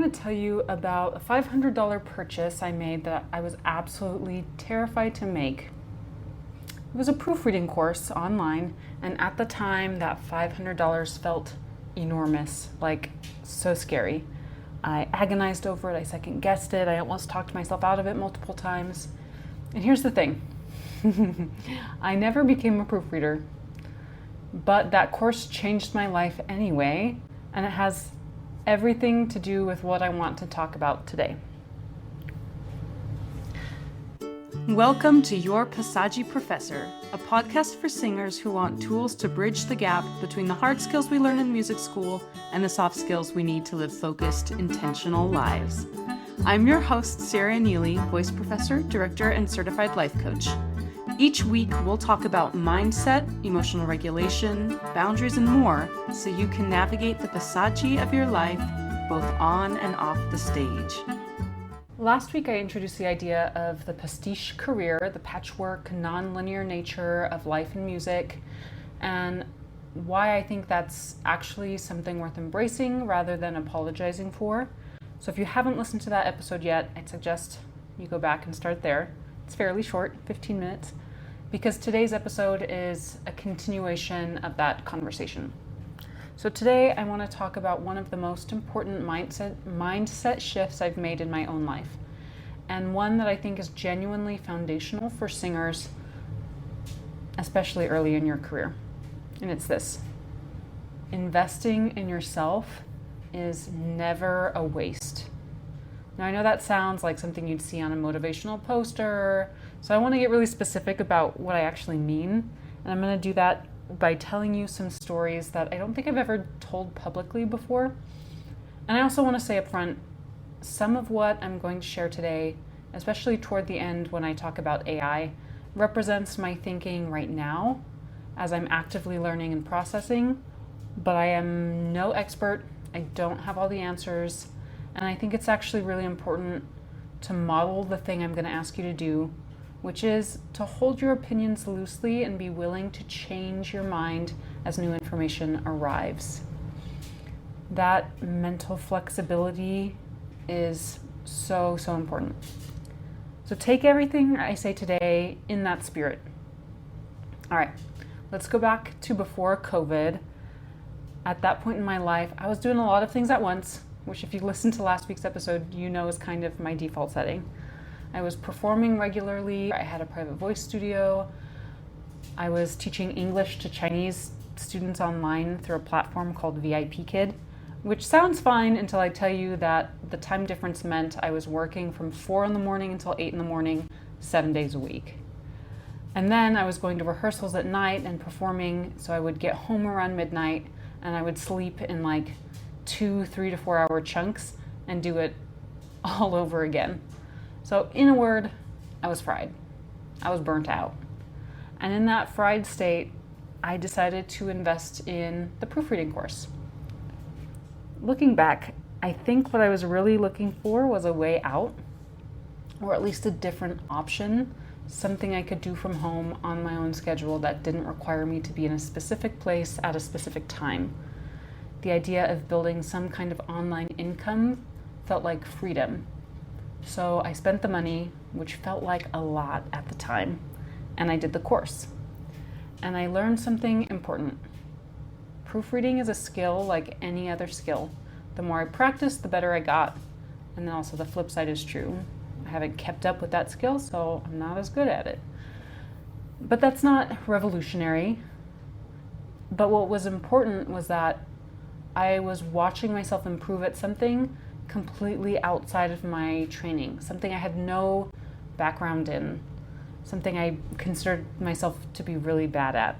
want to tell you about a $500 purchase I made that I was absolutely terrified to make. It was a proofreading course online, and at the time that $500 felt enormous, like so scary. I agonized over it, I second guessed it, I almost talked myself out of it multiple times. And here's the thing, I never became a proofreader, but that course changed my life anyway, and it has everything to do with what I want to talk about today. Welcome to Your Passaggi Professor, a podcast for singers who want tools to bridge the gap between the hard skills we learn in music school and the soft skills we need to live focused, intentional lives. I'm your host, Sarah Neely, voice professor, director, and certified life coach. Each week, we'll talk about mindset, emotional regulation, boundaries, and more so you can navigate the passaggi of your life both on and off the stage. Last week, I introduced the idea of the pastiche career, the patchwork, non-linear nature of life and music, and why I think that's actually something worth embracing rather than apologizing for. So if you haven't listened to that episode yet, I'd suggest you go back and start there. It's fairly short, 15 minutes, because today's episode is a continuation of that conversation. So today I want to talk about one of the most important mindset shifts I've made in my own life, and one that I think is genuinely foundational for singers, especially early in your career. And it's this: investing in yourself is never a waste. Now I know that sounds like something you'd see on a motivational poster, so I want to get really specific about what I actually mean, and I'm going to do that by telling you some stories that I don't think I've ever told publicly before. And I also want to say up front, some of what I'm going to share today, especially toward the end when I talk about AI, represents my thinking right now as I'm actively learning and processing, but I am no expert. I don't have all the answers, and I think it's actually really important to model the thing I'm going to ask you to do, which is to hold your opinions loosely and be willing to change your mind as new information arrives. That mental flexibility is so important. So take everything I say today in that spirit. All right, let's go back to before COVID. At that point in my life, I was doing a lot of things at once, which if you listened to last week's episode, you know is kind of my default setting. I was performing regularly. I had a private voice studio. I was teaching English to Chinese students online through a platform called VIP Kid, which sounds fine until I tell you that the time difference meant I was working from 4 in the morning until 8 in the morning, 7 days a week. And then I was going to rehearsals at night and performing, so I would get home around midnight and I would sleep in like 2, 3 to 4 hour chunks and do it all over again. So in a word, I was fried. I was burnt out. And in that fried state, I decided to invest in the proofreading course. Looking back, I think what I was really looking for was a way out, or at least a different option, something I could do from home on my own schedule that didn't require me to be in a specific place at a specific time. The idea of building some kind of online income felt like freedom. So I spent the money, which felt like a lot at the time, and I did the course. And I learned something important. Proofreading is a skill like any other skill. The more I practiced, the better I got. And then also the flip side is true. I haven't kept up with that skill, so I'm not as good at it. But that's not revolutionary. But what was important was that I was watching myself improve at something completely outside of my training, something I had no background in, something I considered myself to be really bad at.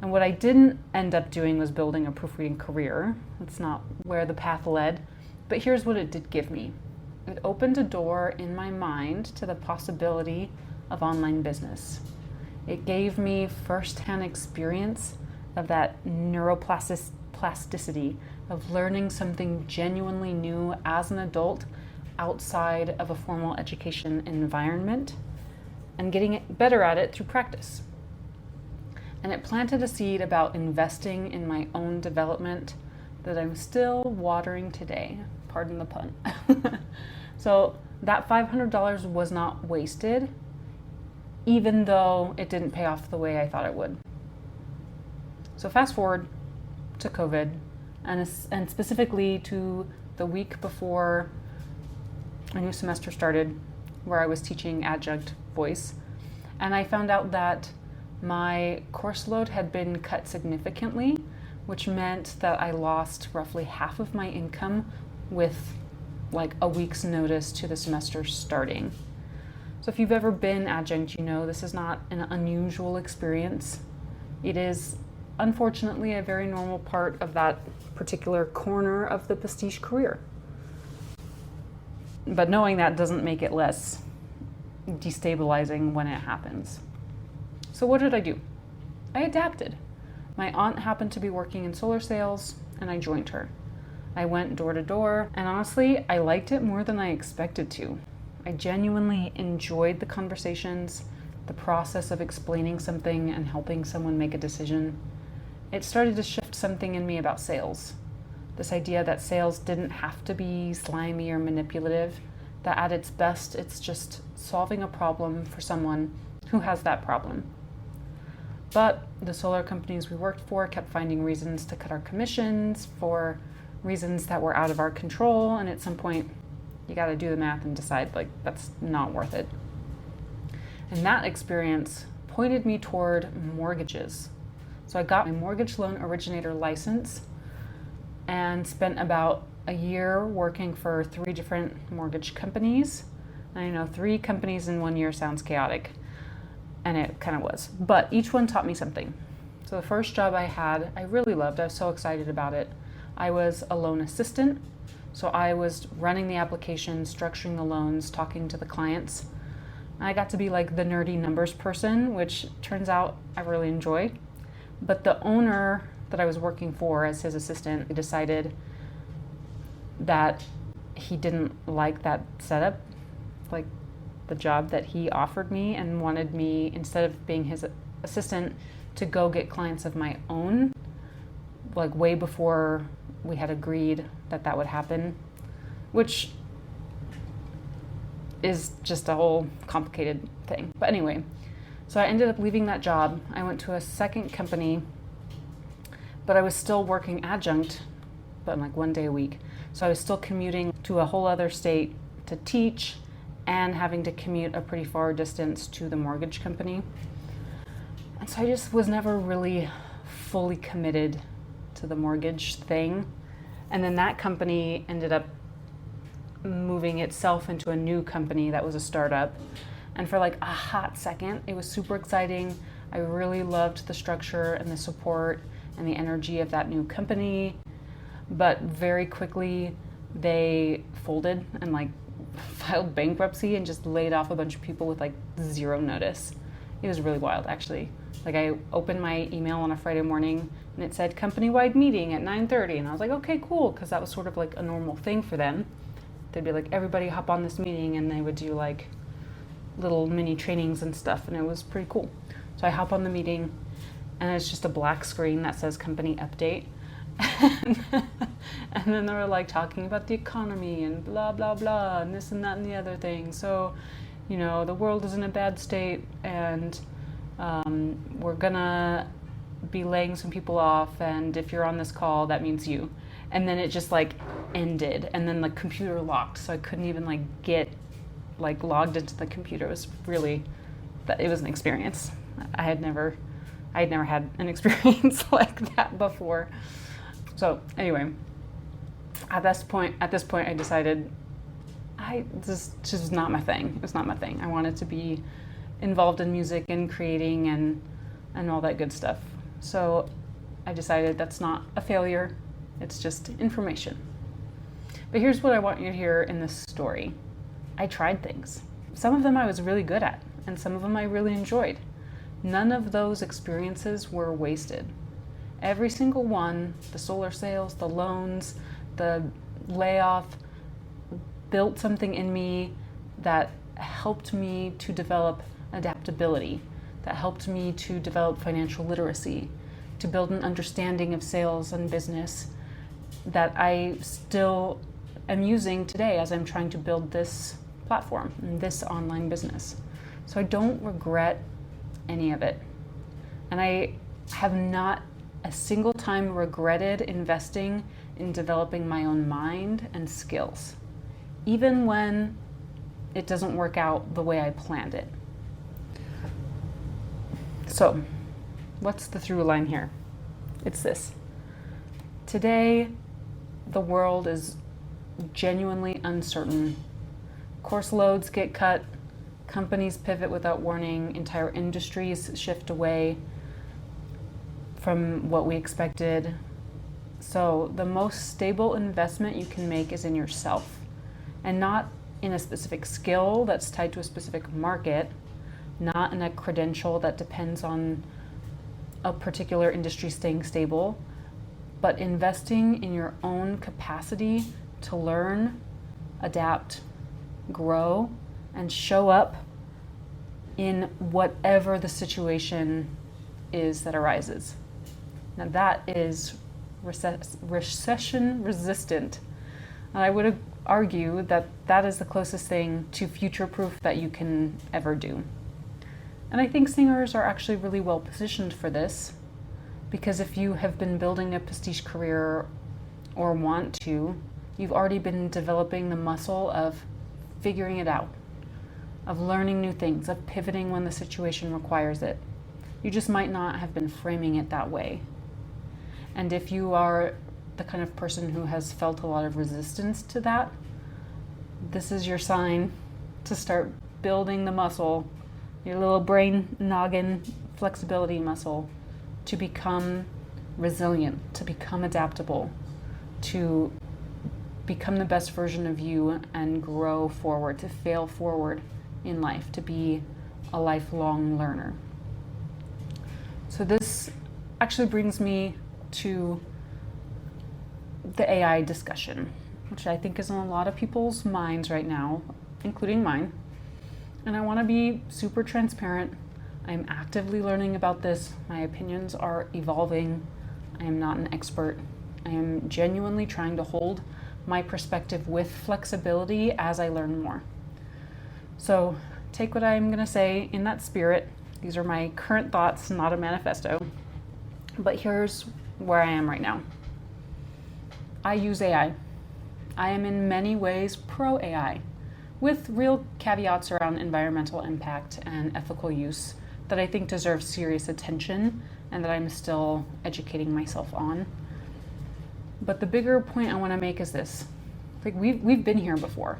And what I didn't end up doing was building a proofreading career. That's not where the path led, but here's what it did give me. It opened a door in my mind to the possibility of online business. It gave me firsthand experience of that neuroplasticity of learning something genuinely new as an adult outside of a formal education environment and getting better at it through practice. And it planted a seed about investing in my own development that I'm still watering today, pardon the pun. So that $500 was not wasted, even though it didn't pay off the way I thought it would. So fast forward to COVID, and specifically to the week before a new semester started, where I was teaching adjunct voice, and I found out that my course load had been cut significantly, which meant that I lost roughly half of my income with like a week's notice to the semester starting. So if you've ever been adjunct, you know this is not an unusual experience. It is unfortunately a very normal part of that particular corner of the pastiche career. But knowing that doesn't make it less destabilizing when it happens. So what did I do? I adapted. My aunt happened to be working in solar sales, and I joined her. I went door to door, and honestly, I liked it more than I expected to. I genuinely enjoyed the conversations, the process of explaining something and helping someone make a decision. It started to shift something in me about sales. This idea that sales didn't have to be slimy or manipulative, that at its best, it's just solving a problem for someone who has that problem. But the solar companies we worked for kept finding reasons to cut our commissions for reasons that were out of our control, and at some point, you gotta do the math and decide, like, that's not worth it. And that experience pointed me toward mortgages. So I got my mortgage loan originator license and spent about a year working for 3 different mortgage companies. And I know 3 companies in 1 year sounds chaotic, and it kind of was. But each one taught me something. So the first job I had, I really loved. I was so excited about it. I was a loan assistant. So I was running the application, structuring the loans, talking to the clients. I got to be like the nerdy numbers person, which turns out I really enjoy. But the owner that I was working for as his assistant decided that he didn't like that setup, like the job that he offered me, and wanted me, instead of being his assistant, to go get clients of my own, like way before we had agreed that that would happen, which is just a whole complicated thing. But anyway, so I ended up leaving that job. I went to a second company, but I was still working adjunct, but like 1 day a week. So I was still commuting to a whole other state to teach and having to commute a pretty far distance to the mortgage company. And so I just was never really fully committed to the mortgage thing. And then that company ended up moving itself into a new company that was a startup. And for like a hot second, it was super exciting. I really loved the structure and the support and the energy of that new company. But very quickly, they folded and like filed bankruptcy and just laid off a bunch of people with like 0 notice. It was really wild, actually. Like I opened my email on a Friday morning and it said company-wide meeting at 9:30, and I was like, okay, cool, because that was sort of like a normal thing for them. They'd be like, everybody hop on this meeting, and they would do like little mini trainings and stuff, and it was pretty cool. So I hop on the meeting, and it's just a black screen that says company update. And then they were like talking about the economy and blah, blah, blah, and this and that and the other thing. So, you know, the world is in a bad state, and we're gonna be laying some people off, and if you're on this call, that means you. And then it just like ended, and then the computer locked, so I couldn't even like get like logged into the computer. It was really, it was an experience. I had never had an experience like that before. So anyway, at this point, I decided this is not my thing. It's not my thing. I wanted to be involved in music and creating and all that good stuff. So I decided that's not a failure. It's just information. But here's what I want you to hear in this story. I tried things. Some of them I was really good at, and some of them I really enjoyed. None of those experiences were wasted. Every single one, the solar sales, the loans, the layoff, built something in me that helped me to develop adaptability, that helped me to develop financial literacy, to build an understanding of sales and business that I still am using today as I'm trying to build this platform and this online business. So I don't regret any of it. And I have not a single time regretted investing in developing my own mind and skills, even when it doesn't work out the way I planned it. So, what's the through line here? It's this. Today, the world is genuinely uncertain. Course loads get cut, companies pivot without warning, entire industries shift away from what we expected. So the most stable investment you can make is in yourself, and not in a specific skill that's tied to a specific market, not in a credential that depends on a particular industry staying stable, but investing in your own capacity to learn, adapt, grow, and show up in whatever the situation is that arises. Now that is recession resistant. And I would argue that that is the closest thing to future proof that you can ever do. And I think singers are actually really well positioned for this, because if you have been building a prestige career or want to, you've already been developing the muscle of figuring it out, of learning new things, of pivoting when the situation requires it. You just might not have been framing it that way. And if you are the kind of person who has felt a lot of resistance to that, this is your sign to start building the muscle, your little brain noggin flexibility muscle, to become resilient, to become adaptable, to become the best version of you and grow forward, to fail forward in life, to be a lifelong learner. So this actually brings me to the AI discussion, which I think is in a lot of people's minds right now, including mine. And I want to be super transparent. I'm actively learning about this. My opinions are evolving. I am not an expert. I am genuinely trying to hold my perspective with flexibility as I learn more. So take what I'm going to say in that spirit. These are my current thoughts, not a manifesto. But here's where I am right now. I use AI. I am in many ways pro AI, with real caveats around environmental impact and ethical use that I think deserve serious attention and that I'm still educating myself on. But the bigger point I want to make is this. Like we've been here before.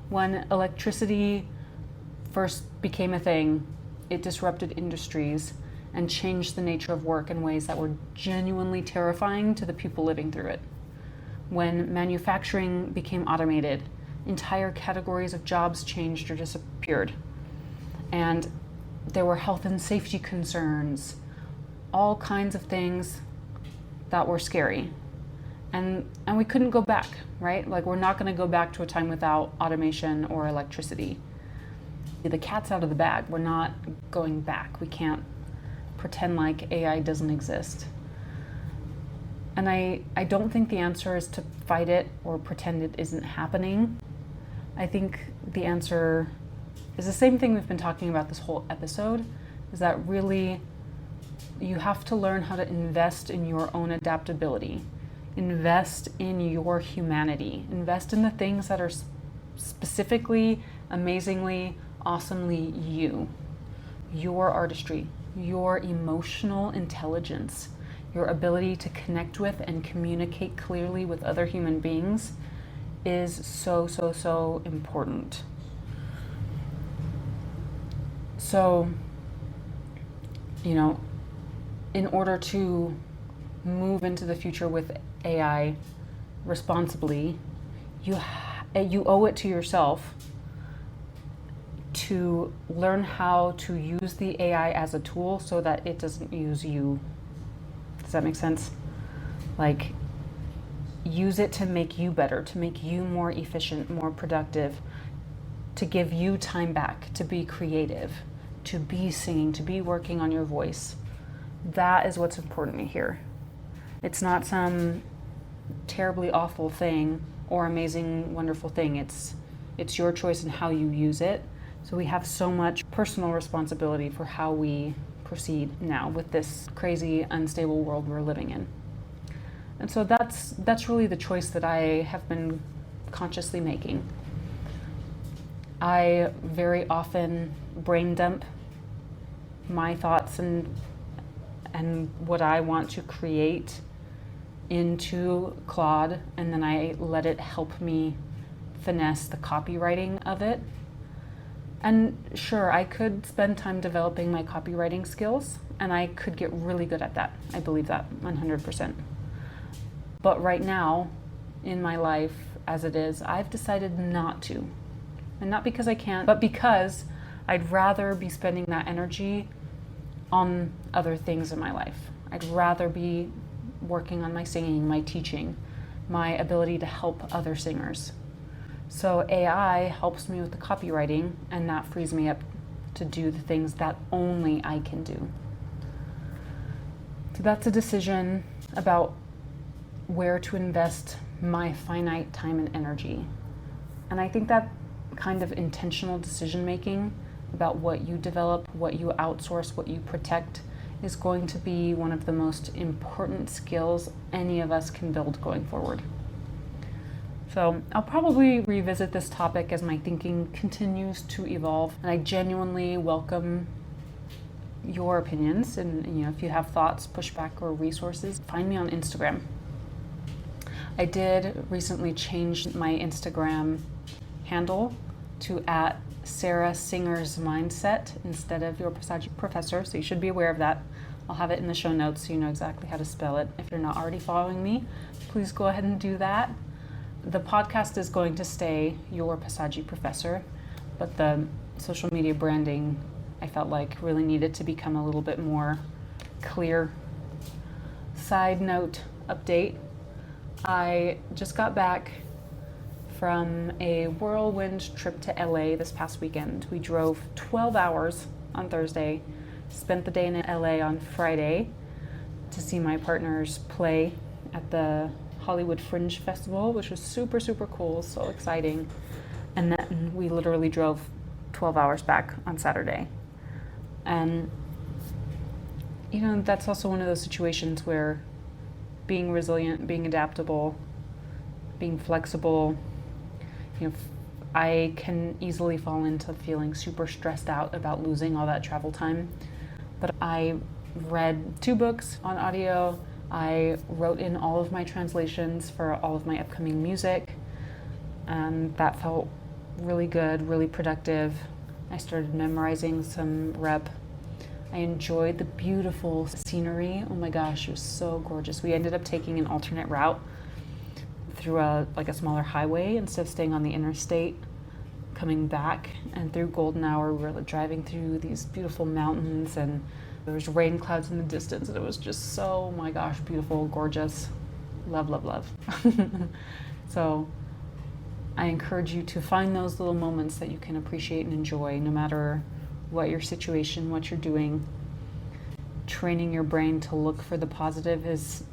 When electricity first became a thing, it disrupted industries and changed the nature of work in ways that were genuinely terrifying to the people living through it. When manufacturing became automated, entire categories of jobs changed or disappeared. And there were health and safety concerns, all kinds of things that were scary. And we couldn't go back, right? Like we're not going to go back to a time without automation or electricity. The cat's out of the bag. We're not going back. We can't pretend like AI doesn't exist. And I don't think the answer is to fight it or pretend it isn't happening. I think the answer is the same thing we've been talking about this whole episode, is that really you have to learn how to invest in your own adaptability, invest in your humanity, invest in the things that are specifically, amazingly, awesomely you, your artistry, your emotional intelligence, your ability to connect with and communicate clearly with other human beings is so important. So, in order to move into the future with AI responsibly, you owe it to yourself to learn how to use the AI as a tool so that it doesn't use you. Does that make sense? Like, use it to make you better, to make you more efficient, more productive, to give you time back, to be creative, to be singing, to be working on your voice. That is what's important here. It's not some terribly awful thing or amazing, wonderful thing. It's your choice and how you use it. So we have so much personal responsibility for how we proceed now with this crazy, unstable world we're living in. And so that's really the choice that I have been consciously making. I very often brain dump my thoughts and what I want to create into Claude, and then I let it help me finesse the copywriting of it. And sure, I could spend time developing my copywriting skills, and I could get really good at that. I believe that 100%. But right now, in my life as it is, I've decided not to. And not because I can't, but because I'd rather be spending that energy on other things in my life. I'd rather be working on my singing, my teaching, my ability to help other singers. So AI helps me with the copywriting, and that frees me up to do the things that only I can do. So that's a decision about where to invest my finite time and energy. And I think that kind of intentional decision making about what you develop, what you outsource, what you protect is going to be one of the most important skills any of us can build going forward. So I'll probably revisit this topic as my thinking continues to evolve, and I genuinely welcome your opinions. And if you have thoughts, pushback, or resources, find me on Instagram. I did recently change my Instagram handle to @SarahSingersMindset instead of Your Passage Professor, so you should be aware of that. I'll have it in the show notes so you know exactly how to spell it. If you're not already following me, please go ahead and do that. The podcast is going to stay Your Passage Professor, but the social media branding I felt like really needed to become a little bit more clear. Side note update, I just got back from a whirlwind trip to LA this past weekend. We drove 12 hours on Thursday, spent the day in LA on Friday to see my partners play at the Hollywood Fringe Festival, which was super, super cool, so exciting. And then we literally drove 12 hours back on Saturday. And, that's also one of those situations where being resilient, being adaptable, being flexible, I can easily fall into feeling super stressed out about losing all that travel time. But I read 2 books on audio. I wrote in all of my translations for all of my upcoming music, and that felt really good, really productive. I started memorizing some rep. I enjoyed the beautiful scenery. Oh my gosh, it was so gorgeous. We ended up taking an alternate route through a smaller highway instead of staying on the interstate, coming back, and through golden hour we were driving through these beautiful mountains, and there was rain clouds in the distance, and it was just so, oh my gosh, beautiful, gorgeous. Love, love, love. So I encourage you to find those little moments that you can appreciate and enjoy, no matter what your situation, what you're doing. Training your brain to look for the positive is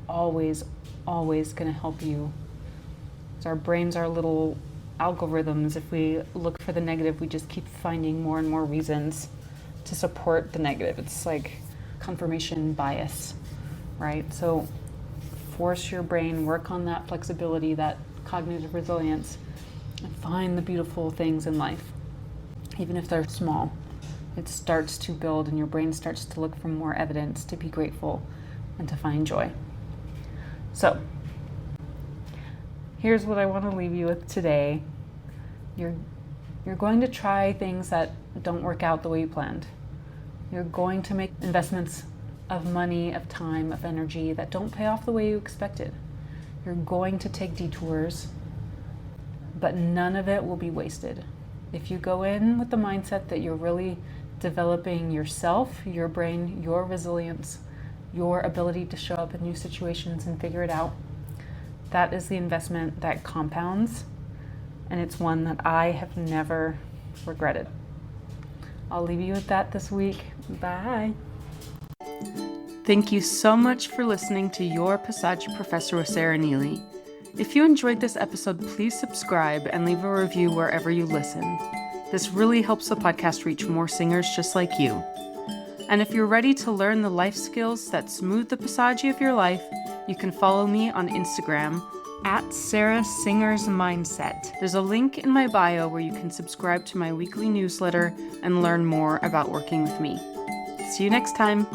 always going to help you. So our brains are little algorithms. If we look for the negative, we just keep finding more and more reasons to support the negative. It's like confirmation bias, right? So force your brain, work on that flexibility, that cognitive resilience, and find the beautiful things in life, even if they're small. It starts to build, and your brain starts to look for more evidence to be grateful and to find joy. So here's what I want to leave you with today. You're going to try things that don't work out the way you planned. You're going to make investments of money, of time, of energy that don't pay off the way you expected. You're going to take detours, but none of it will be wasted. If you go in with the mindset that you're really developing yourself, your brain, your resilience, your ability to show up in new situations and figure it out, that is the investment that compounds, and it's one that I have never regretted. I'll leave you with that this week. Bye. Thank you so much for listening to Your Passage Professor with Sarah Neely. If you enjoyed this episode, please subscribe and leave a review wherever you listen. This really helps the podcast reach more singers just like you. And if you're ready to learn the life skills that smooth the passaggi of your life, you can follow me on Instagram at Sarah Singer's Mindset. There's a link in my bio where you can subscribe to my weekly newsletter and learn more about working with me. See you next time.